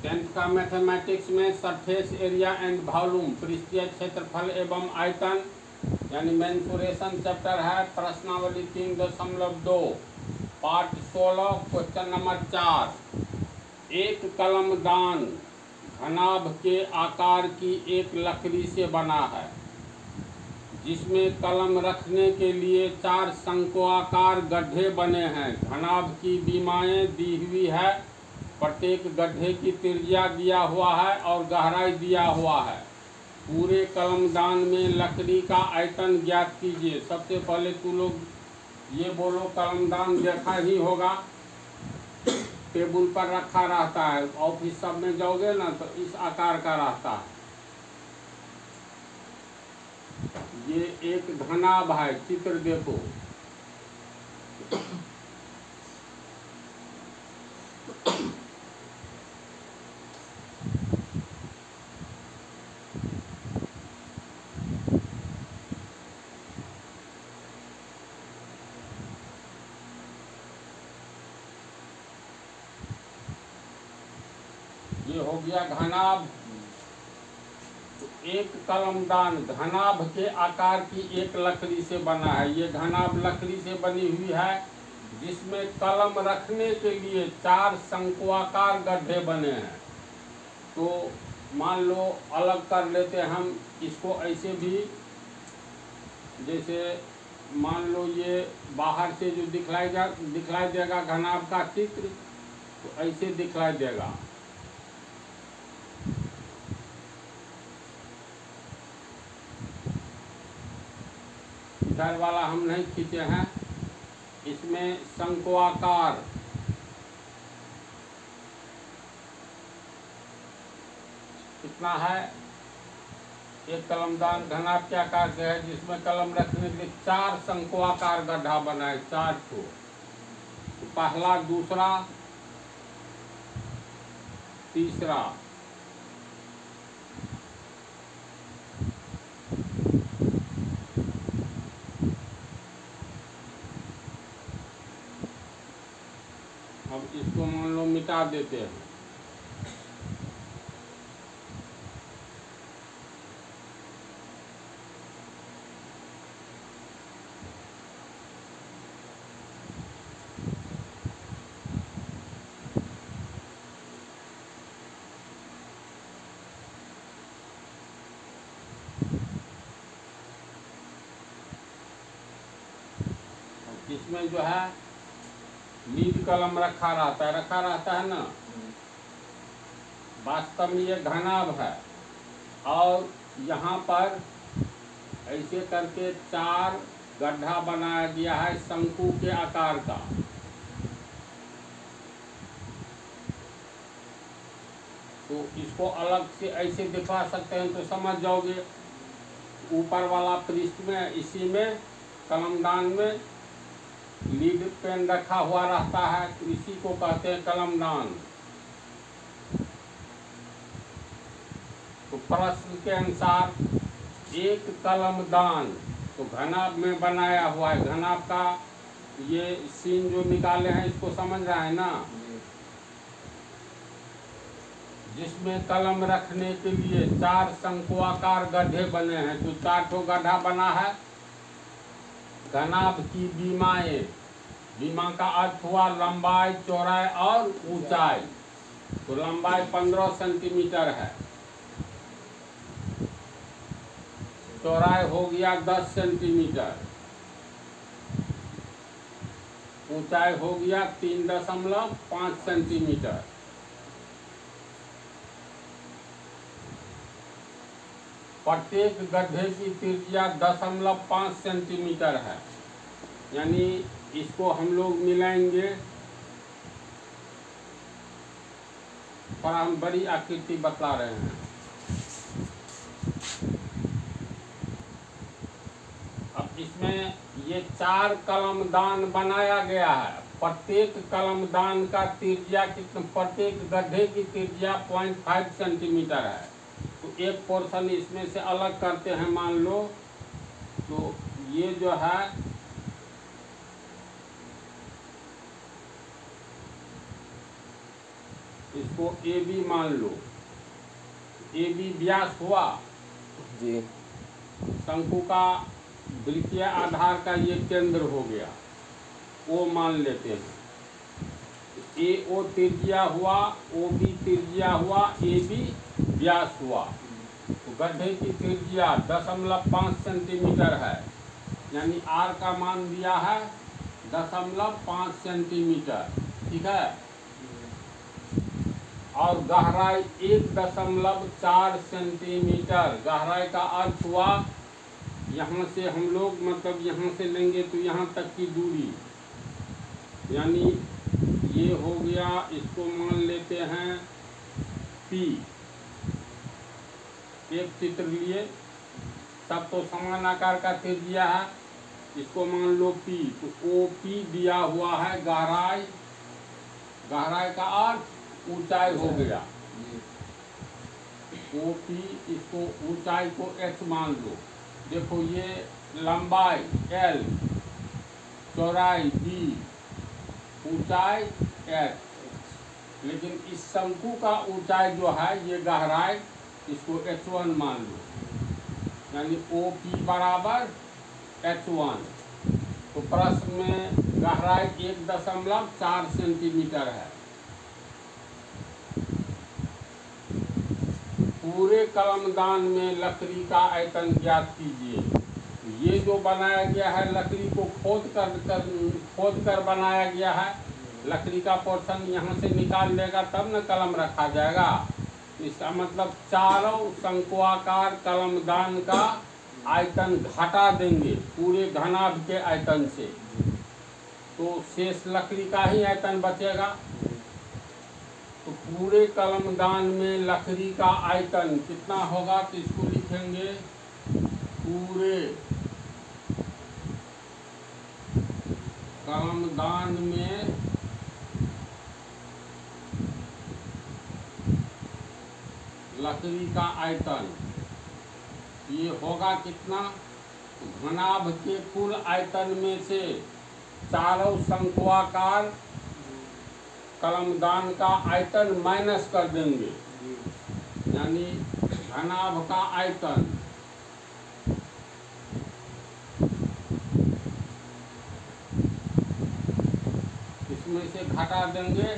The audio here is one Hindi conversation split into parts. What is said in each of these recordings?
टेंथ का मैथमेटिक्स में सरफेस एरिया एंड वॉल्यूम, पृष्ठीय क्षेत्रफल एवं आयतन यानी मेंसुरेशन चैप्टर है। प्रश्नावली 3.2 पार्ट 16 क्वेश्चन नंबर 4। एक कलमदान घनाभ के आकार की एक लकड़ी से बना है जिसमें कलम रखने के लिए 4 शंक्वाकार गड्ढे बने हैं। घनाभ की बीमाएं दी हुई है, प्रत्येक गड्ढे की त्रिज्या दिया हुआ है और गहराई दिया हुआ है। पूरे कलमदान में लकड़ी का आयतन ज्ञात कीजिए। सबसे पहले तू लोग ये बोलो, कलमदान देखा ही होगा, टेबल पर रखा रहता है, ऑफिस सब में जाओगे ना तो इस आकार का रहता है। ये एक घनाभ है, चित्र देखो। ये हो गया घनाभ। एक कलमदान घनाभ के आकार की एक लकड़ी से बना है। ये घनाभ लकड़ी से बनी हुई है जिसमें कलम रखने के लिए 4 शंक्वाकार गड्ढे बने हैं। तो मान लो अलग कर लेते हैं हम इसको, ऐसे भी, जैसे मान लो ये बाहर से जो दिखलाई देगा घनाभ का चित्र, तो ऐसे दिखलाई देगा। इधर वाला हम नहीं खींचे हैं, इसमें शंक्वाकार कितना है। एक कलमदान घनाभ के आकार से है जिसमें कलम रखने के लिए 4 शंक्वाकार गड्ढा बना है, 4 को। पहला, दूसरा, तीसरा। अब इसको मान लो मिटा देते हैं। इसमें जो है लीड कलम रखा रहता है ना। वास्तव में ये घनाभ है और यहाँ पर ऐसे करके 4 गड्ढा बनाया गया है शंकु के आकार का। तो इसको अलग से ऐसे दिखा सकते हैं तो समझ जाओगे। ऊपर वाला पृष्ठ में, इसी में कलमदान में लीड पेन रखा हुआ रहता है, तो इसी को कहते हैं कलमदान। तो प्रश्न के अनुसार एक कलमदान तो घनाभ में बनाया हुआ है। घनाभ का ये सीन जो निकाले हैं इसको समझ रहा है ना, जिसमें कलम रखने के लिए 4 शंक्वाकार गड्ढे बने हैं। तो 4 ठो गड्ढा बना है। घनाभ की बीमाएं, बीमा का अर्थ हुआ लंबाई, चौड़ाई और ऊंचाई। तो लंबाई 15 सेंटीमीटर है, चौड़ाई हो गया 10 सेंटीमीटर, ऊंचाई हो गया 3.5 सेंटीमीटर। प्रत्येक गड्ढे की त्रिज्या 0.5 सेंटीमीटर है। यानी इसको हम लोग मिलाएंगे, पर हम बड़ी आकृति बता रहे हैं। अब इसमें ये 4 कलमदान बनाया गया है। प्रत्येक कलमदान का त्रिज्या कितना, प्रत्येक गड्ढे की त्रिज्या 0.5 सेंटीमीटर है। तो एक पोर्शन इसमें से अलग करते हैं मान लो, तो ये जो है इसको ए बी मान लो। ए बी व्यास हुआ जी। शंकु का वृत्तीय आधार का ये केंद्र हो गया, ओ मान लेते हैं। ए ओ त्रिज्या हुआ, ओ बी त्रिज्या हुआ, ए बी व्यास हुआ। तो गड्ढे की त्रिज्या 0.5 सेंटीमीटर है, यानी आर का मान दिया है 0.5 सेंटीमीटर, ठीक है। और गहराई 1.4 सेंटीमीटर। गहराई का अर्थ हुआ यहाँ से हम लोग मतलब यहाँ से लेंगे तो यहाँ तक की दूरी, यानी ये हो गया, इसको मान लेते हैं P। एक चित्र लिए, सब तो समान आकार का त्रिज्या है, इसको मान लो P। तो OP दिया हुआ है गहराई, गहराई का अर्थ ऊंचाई हो गया। OP, इसको ऊंचाई को h मान लो। देखो ये लंबाई L, चौड़ाई D, ऊंचाई h। लेकिन इस शंकु का ऊंचाई जो है ये गहराई, इसको h1 मान लो, यानी OP बराबर h1। तो प्रश्न में गहराई 1.4 सेंटीमीटर है। पूरे कलमदान में लकड़ी का आयतन ज्ञात कीजिए। ये जो बनाया गया है लकड़ी को खोद कर बनाया गया है। लकड़ी का पोर्शन यहाँ से निकाल लेगा तब न कलम रखा जाएगा। इसका मतलब चारों शंक्वाकार कलमदान का आयतन घटा देंगे पूरे घनाभ के आयतन से, तो शेष लकड़ी का ही आयतन बचेगा। तो पूरे कलमदान में लकड़ी का आयतन कितना होगा, तो इसको लिखेंगे पूरे कलमदान में लकड़ी का आयतन ये होगा कितना, घनाभ के कुल आयतन में से चारों शंक्वाकार कलमदान का आयतन माइनस कर देंगे, यानी घनाभ का आयतन इसमें से घटा देंगे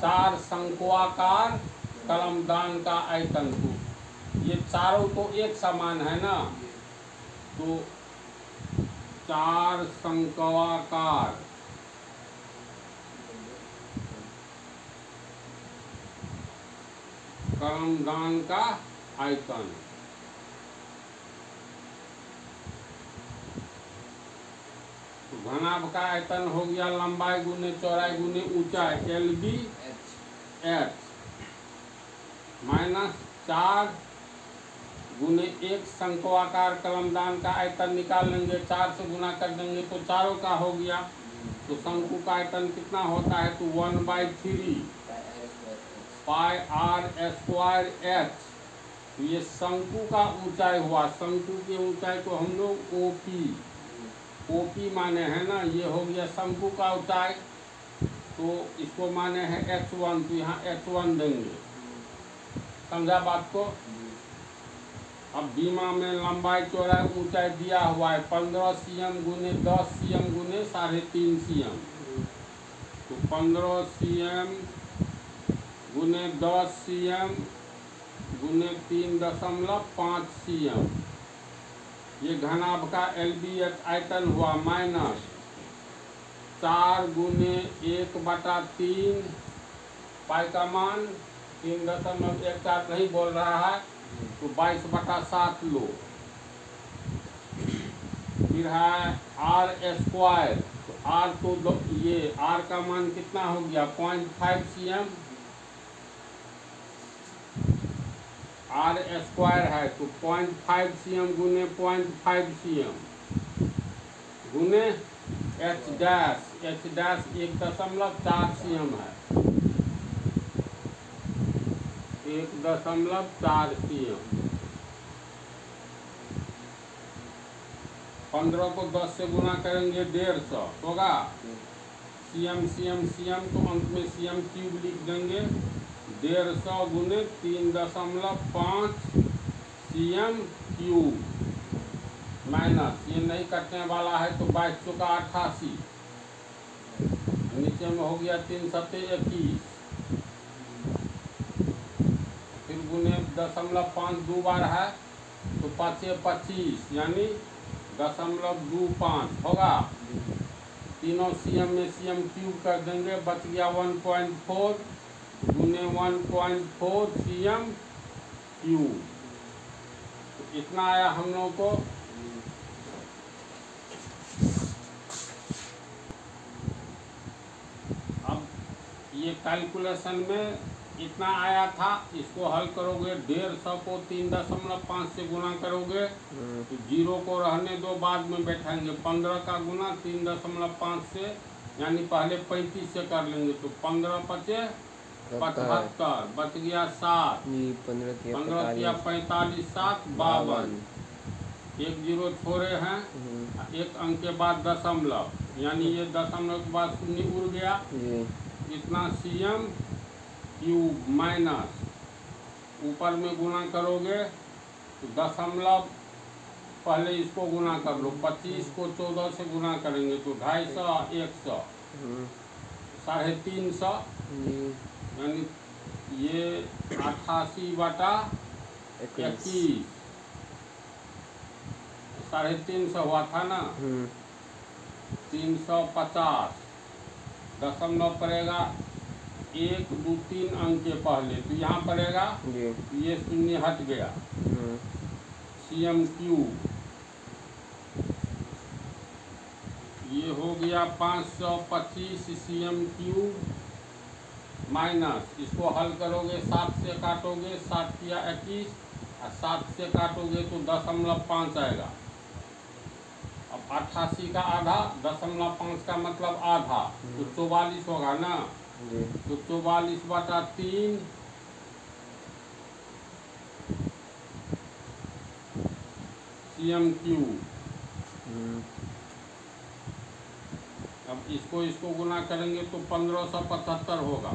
चार शंक्वाकार कलमदान का आयतन को। ये चारों तो एक समान है ना, तो चार शंक्वाकार कलमदान का आयतन। तो घनाभ का आयतन हो गया लंबाई गुने चौड़ाई गुने ऊंचाई, LB H माइनस 4 गुने 1 शंक्वाकार कलमदान का आयतन निकाल लेंगे, 4 से गुना कर देंगे तो चारों का हो गया। तो शंकु का आयतन कितना होता है, तो 1/3 पाई r स्क्वायर h। तो ये शंकु का ऊंचाई हुआ, शंकु की ऊंचाई को हम लोग OP माने हैं ना, ये हो गया शंकु का ऊंचाई, तो इसको माने हैं h1, तो यहाँ h1 देंगे। समझा बात को। अब बीमा में लंबाई चौड़ाई ऊंचाई दिया हुआ है 15 cm गुने 10 cm गुने 3.5 cm। तो 15 cm गुने 10 cm गुने 3.5 cm। ये घनाभ का LBH आयतन हुआ माइनस 4 गुने 1/3 पाई का मान 3.14 नहीं बोल रहा है, तो 22/7 लो। फिर है r स्क्वायर, तो r तो ये r का मान कितना हो गया 0.5 cm। r स्क्वायर है तो 0.5 cm गुने 0.5 cm गुने h डैश 1.4 cm है, 1.4 cm। 15 को 10 से गुना करेंगे 150 होगा, cm cm cm तो अंत में cm क्यूब लिख देंगे, 150 गुने 3.5 cm³ माइनस, ये नहीं कटने वाला है तो 22 चौका 88, नीचे में हो गया 3 सत्ते 21, फिर गुने 0.5 दो बार है तो 5 25 यानी 0.25 होगा। तीनों cm में cm³ कर देंगे, बच गया 1.4 गुने 1.4 cm³। तो इतना आया हम लोगों को। अब ये कैलकुलेशन में इतना आया था, इसको हल करोगे 150 को 3.5 से गुना करोगे तो 0 को रहने दो, बाद में बैठाएंगे। 15 का गुना 3.5 से यानी पहले 35 से कर लेंगे तो 15 पचे 75, बच गया 7, 15 किया 45, 7 52, 1 0 छोड़े हैं, एक अंक के बाद दशमलव, यानी ये दशमलव के बाद शून्य उड़ गया। इतना cm³ माइनस ऊपर में गुना करोगे तो दशमलव पहले इसको गुना कर लो, 25 को 14 से गुना करेंगे तो 250, 100, 350, यानी ये 88/21, 350 हुआ था ना। 350 दशमलव पड़ेगा 1 2 3 अंक के पहले, तो यहाँ पड़ेगा ये शून्य हट गया, cm³, ये हो गया 525 cm³ माइनस, इसको हल करोगे 7 से काटोगे, 7 किया 21 और 7 से काटोगे तो 0.5 आएगा। अब 88 का आधा 0.5 का मतलब आधा, तो 44 होगा ना, तो 44/3 cm³। अब इसको गुना करेंगे तो 1575 होगा।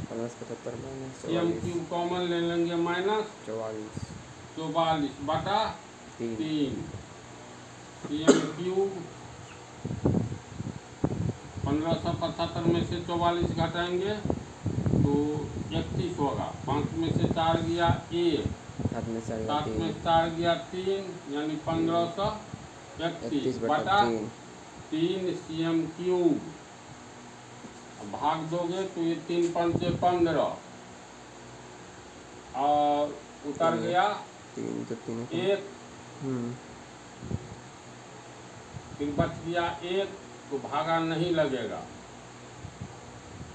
1575 माइनस cm³ कॉमन ले लेंगे, माइनस 44/3 cm³। 1575 में से 44 घटाएंगे तो 31 होगा, 5 में से 4 गया 1, 7 में 4 गया 3, यानी 1531/3 cm³। भाग दोगे तो ये 3 पंचे 15 और उतर गया 1, फिर बच गया 1, तो भागा नहीं लगेगा।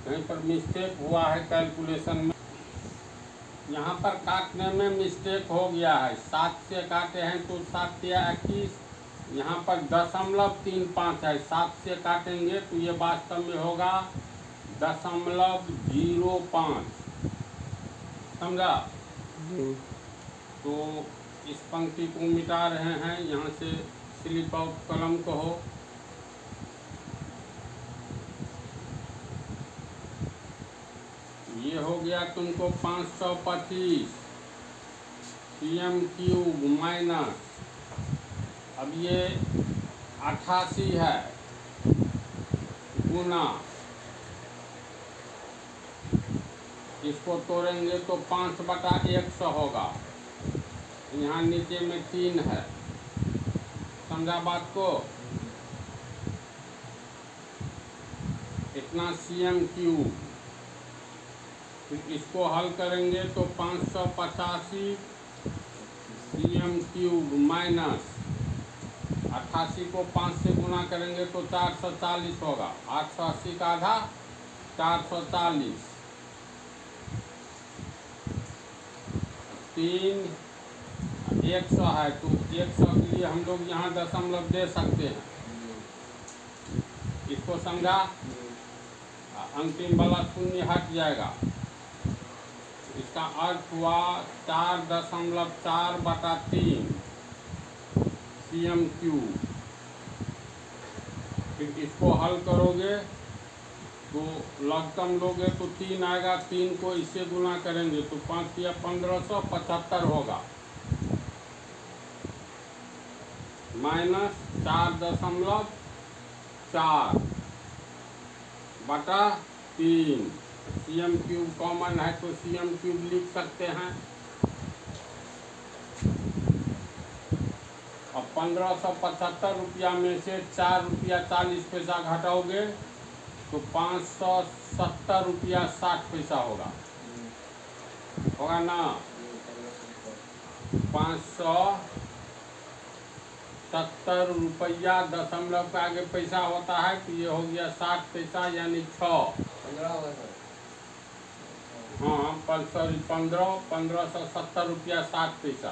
कहीं पर मिस्टेक हुआ है कैलकुलेशन में, यहाँ पर काटने में मिस्टेक हो गया है। 7 से काटे हैं तो 7 या 21, यहाँ पर 0.35 है, 7 से काटेंगे तो ये वास्तव में होगा 0.05, समझा। तो इस पंक्ति को मिटा रहे हैं, यहाँ से स्लिप आउट कलम को हो। ये हो गया तुमको 525 cm³ माइनस, अब ये 88 है गुना, इसको तोड़ेंगे तो 5/100 होगा, यहाँ नीचे में 3 है, समझा बात को। इतना cm³, फिर इसको हल करेंगे तो 585 cm³ माइनस 88 को 5 से गुना करेंगे तो 440 होगा, 880 का आधा 440, 3 100 है तो 100 के लिए हम लोग यहाँ दशमलव दे सकते हैं, इसको समझा। अंतिम वाला शून्य हट जाएगा, इसका अर्थ हुआ 4.4/3 cm³। फिर इसको हल करोगे तो लघुत्तम लोगे तो 3 आएगा, 3 को इससे गुना करेंगे तो 5 या 1575 होगा, माइनस 4.4 बटा 3। CM क्यूब कॉमन है तो CM क्यूब लिख सकते हैं। अब 1575 रुपया में से 4 रुपया 40 पैसा घटाओगे तो 570 रुपया 60 पैसा होगा ना। 570 रुपया दशमलव का आगे पैसा होता है तो ये हो गया 60 पैसा यानी 6। हाँ 1570 रुपया 60 पैसा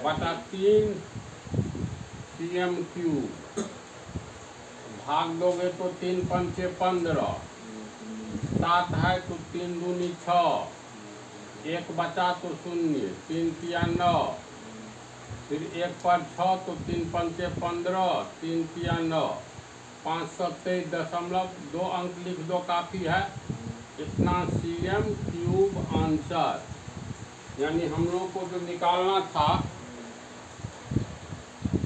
बटा 3 CM क्यूब, भाग दोगे तो 3 पंचे 15, 7 है तो 3 दूनी 6, 1 बचा तो 0, 3 तिया 9, फिर 1 पर 6 तो 3 पंचे 15, 3 तिया 9, 523.2 अंक लिख दो, काफ़ी है। इतना CM क्यूब आंसर। यानी हम लोग को जो निकालना था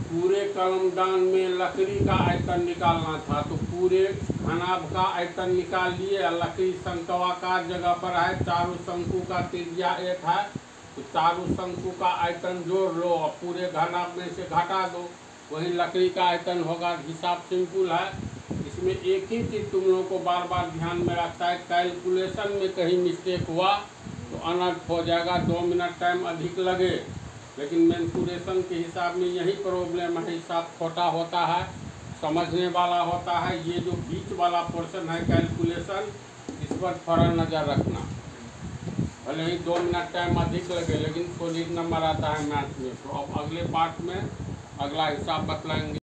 पूरे कलमदान में लकड़ी का आयतन निकालना था, तो पूरे घनाभ का आयतन निकाल लिए। लकड़ी शंक्वाकार जगह पर है, चारों शंकु का त्रिज्या 1 है तो चारों शंकु का आयतन जोड़ लो और पूरे घनाभ में से घटा दो, वही लकड़ी का आयतन होगा। हिसाब सिंपल है। इसमें एक ही चीज़ तुम लोगों को बार बार ध्यान में रखता है, कैलकुलेशन में कहीं मिस्टेक हुआ तो अनर्थ हो जाएगा, 2 मिनट टाइम अधिक लगे, लेकिन मेंसुरेशन के हिसाब में यही प्रॉब्लम है। हिसाब छोटा होता है, समझने वाला होता है। ये जो बीच वाला पोर्शन है कैलकुलेशन, इस पर थोड़ा नज़र रखना। भले ही 2 मिनट टाइम अधिक लगे लेकिन सॉलिड नंबर आता है मैथ में। तो अब अगले पार्ट में अगला हिसाब बतलाएंगे।